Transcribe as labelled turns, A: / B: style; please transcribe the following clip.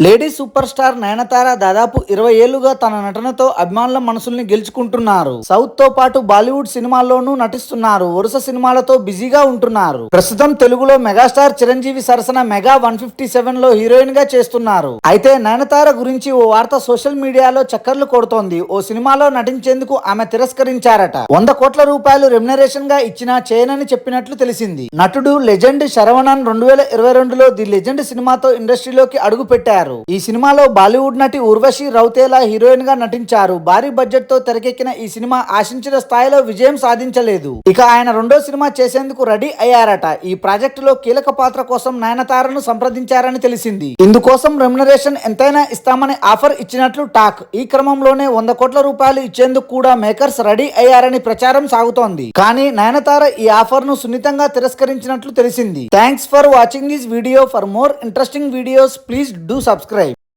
A: Lady super star Nayanthara దాదాపు 20 ఏళ్లుగా తన నటనతో అభిమానుల మనసుల్ని గెలుచుకుంటున్నారు. సౌత్ తో పాటు బాలీవుడ్ సినిమాల్లోనూ నటిస్తున్నారు. వరుస సినిమాలతో బిజీగా ఉంటున్నారు. ప్రస్తుతం తెలుగులో మెగాస్టార్ చిరంజీవి సరసన మెగా 157 లో హీరోయిన్ గా చేస్తున్నారు. అయితే నయనతార గురించి ఓ వార్త సోషల్ మీడియాలో చక్కర్లు కొడుతోంది. ఓ సినిమాలో నటించేందుకు ఆమె తిరస్కరించారట. 100 కోట్ల రూపాయలు రెమ్యునరేషన్ గా ఇచ్చినా చేయనని చెప్పినట్లు తెలిసింది. నటుడు లెజెండ్ శరవణన్ 2022లో ది లెజెండ్ సినిమాతో ఇండస్ట్రీలోకి అడుగు పెట్టారు. ఈ సినిమాలో బాలీవుడ్ నటి ఉర్వశి రౌతేలా హీరోయిన్ గా నటించారు. భారీ బడ్జెట్ తో తెరకెక్కిన ఈ సినిమా ఆశించిన స్థాయిలో విజయం సాధించలేదు. ఇక ఆయన రెండో సినిమా చేసేందుకు రెడీ అయ్యారట. ఈ ప్రాజెక్టులో కీలక పాత్ర కోసం నయనతారను సంప్రదించారని తెలిసింది. ఇందుకోసం రెమ్యునరేషన్ ఎంతైనా ఇస్తామని ఆఫర్ ఇచ్చినట్లు టాక్. ఈ క్రమంలోనే 100 కోట్ల రూపాయలు ఇచ్చేందుకు కూడా మేకర్స్ రెడీ అయ్యారని ప్రచారం సాగుతోంది. కానీ నయనతార ఈ ఆఫర్ ను సున్నితంగా తిరస్కరించినట్లు తెలిసింది. Thanks for watching this video. For more interesting videos please do subscribe.